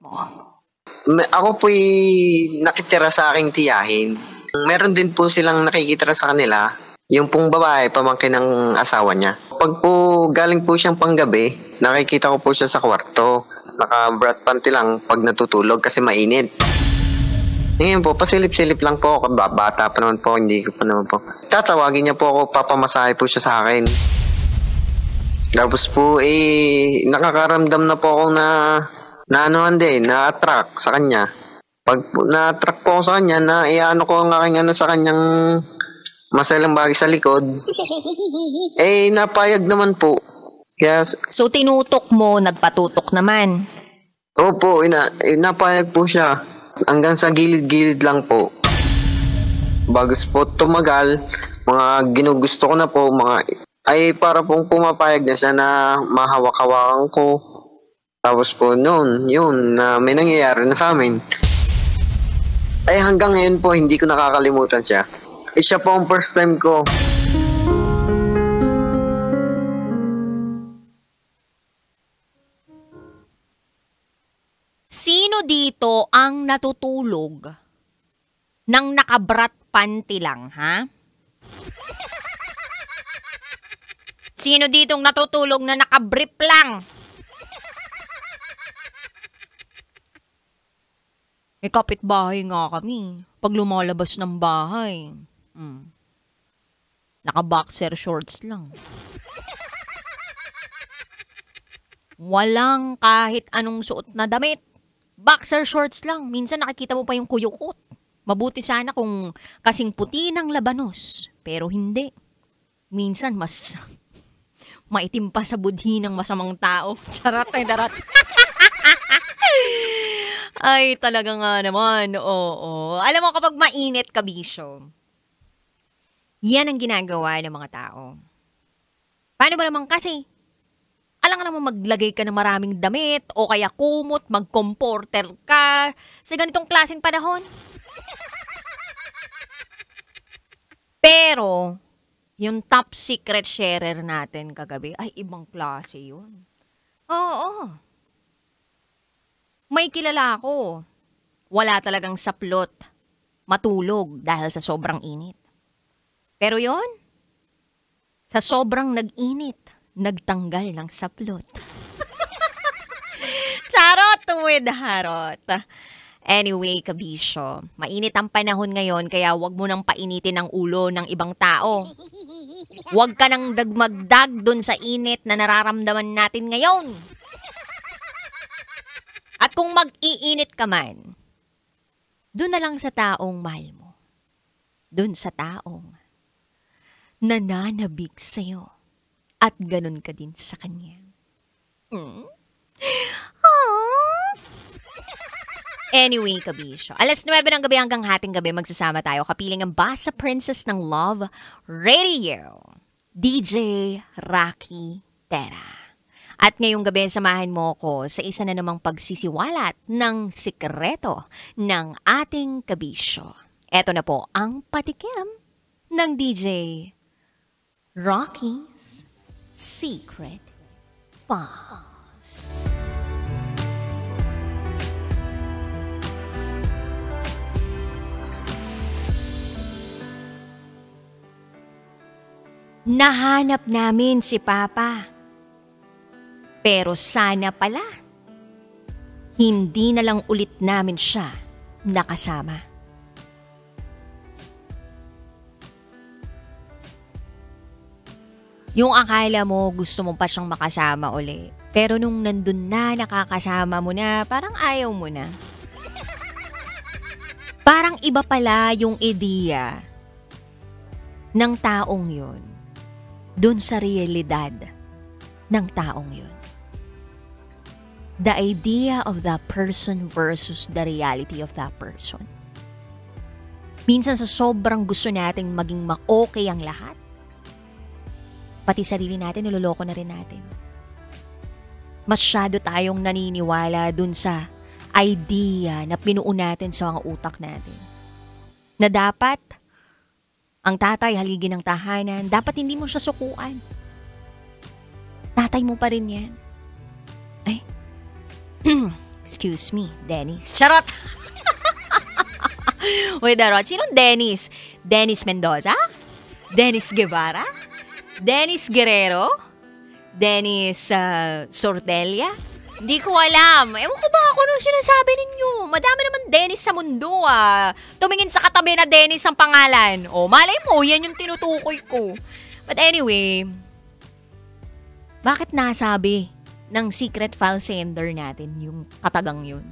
mo? Ako po'y nakitira sa aking tiyahin. Meron din po silang nakikitira sa kanila. Yung pong babae, pamangkin ng asawa niya. Pag po galing po siyang panggabi, nakikita ko po siya sa kwarto. Naka-brat panty lang pag natutulog kasi mainit. Ngayon po, pasilip-silip lang po ako. Bata pa naman po, hindi ko pa naman po. Tatawagin niya po ako, papamasahe po siya sa akin. Tapos po, nakakaramdam na po ako na-attract sa kanya. Pag na-attract po ako sa kanya, iano ko ang aking sa kanyang masalang bagay sa likod, napayag naman po. Kaya, So, tinutok mo, nagpatutok naman. opo, napayag po siya. Hanggang sa gilid-gilid lang po. Bagus po tumagal, mga ginugusto ko na po, para pong pumapayag na siya na mahawak-hawakan ko. Tapos po noon, yun, na may nangyayari na sa amin. Hanggang ngayon po, hindi ko nakakalimutan siya. Siya po ang first time ko. Sino dito ang natutulog nang nakabrat panty lang, ha? Sino ditong natutulog na nakabrip lang? Kapitbahay nga kami. Pag lumalabas ng bahay, naka-boxer shorts lang. Walang kahit anong suot na damit. Boxer shorts lang. Minsan nakikita mo pa yung kuyukot. Mabuti sana kung kasing puti ng labanos. Pero hindi. Minsan mas maitim pa sa budhi ng masamang tao. Charot ay darat. Ay, talaga nga naman. Oo. Alam mo, kapag mainit ka, bisyo, yan ang ginagawa ng mga tao. Paano ba naman kasi? Alam nga naman maglagay ka ng maraming damit o kaya kumot, mag-comporter ka sa ganitong klaseng panahon. Pero, yung top secret sharer natin kagabi, ay ibang klase yun. Oo. May kilala ako. Wala talagang saplot. Matulog dahil sa sobrang init. Pero yon, sa sobrang nag-init, nagtanggal ng saplot. Charot with harot. Anyway, kabisyo, mainit ang panahon ngayon kaya wag mo nang painitin ang ulo ng ibang tao. Wag ka nang dagmagdag dun sa init na nararamdaman natin ngayon. At kung mag-iinit ka man, dun na lang sa taong mahal mo. Dun sa taong nananabik sa'yo. At ganun ka din sa kanya. Anyway, kabisyo. 9:00 ng gabi hanggang hating gabi magsasama tayo kapiling ang Basa Princess ng Love Radio. DJ Rocky Tera. At ngayong gabi, samahan mo ko sa isa na namang pagsisiwalat ng sikreto ng ating kabisyo. Ito na po ang patikim ng DJ Rocky's Secret Files. Nahanap namin si Papa. Pero sana pala, hindi na lang ulit namin siya nakasama. Yung akala mo gusto mo pa siyang makasama uli. Pero nung nandun na nakakasama mo na, parang ayaw mo na. Parang iba pala yung ideya ng taong yun dun sa realidad ng taong yun. The idea of that person versus the reality of that person. Minsan sa sobrang gusto nating maging ma-okay ang lahat, pati sarili natin, niloloko na rin natin. Masyado tayong naniniwala dun sa idea na pinuo natin sa mga utak natin. Na dapat, ang tatay haligi ng tahanan, dapat hindi mo siya sukuan. Tatay mo pa rin yan. Excuse me, Dennis. Charot! Wait, Darot. Sinong Dennis? Dennis Mendoza? Dennis Guevara? Dennis Guerrero? Dennis Sortelia? Hindi ko alam. Ewan ko ba kung ano sinasabi ninyo? Madami naman Dennis sa mundo Tumingin sa katabi na Dennis ang pangalan. O, malay mo, yan yung tinutukoy ko. But anyway, bakit nasabi ng secret file sender natin yung katagang yun?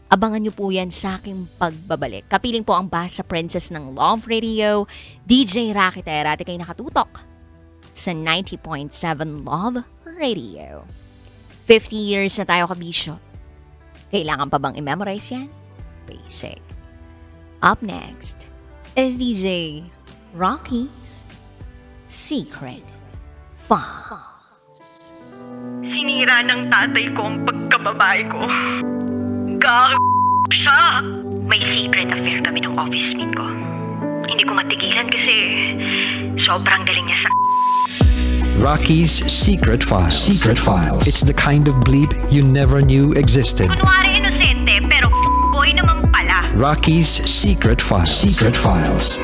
Abangan nyo po yan sa aking pagbabalik. Kapiling po ang Basa Princess ng Love Radio, DJ Rakitera, at ikay nakatutok sa 90.7 Love Radio. 50 years na tayo kabisyo. Kailangan pa bang i-memorize yan? Basic. Up next is DJ Rocky's Secret Files. Sinira ng tatay ko ang pagkababae ko. Siya. May secret affair kami ng office mate ko. Hindi ko matigilan kasi sobrang galing niya sa... Rocky's Secret Files. Secret Files. It's the kind of bleep you never knew existed. Kunwari inosente pero boy naman pala. Rocky's Secret Files. Secret Files.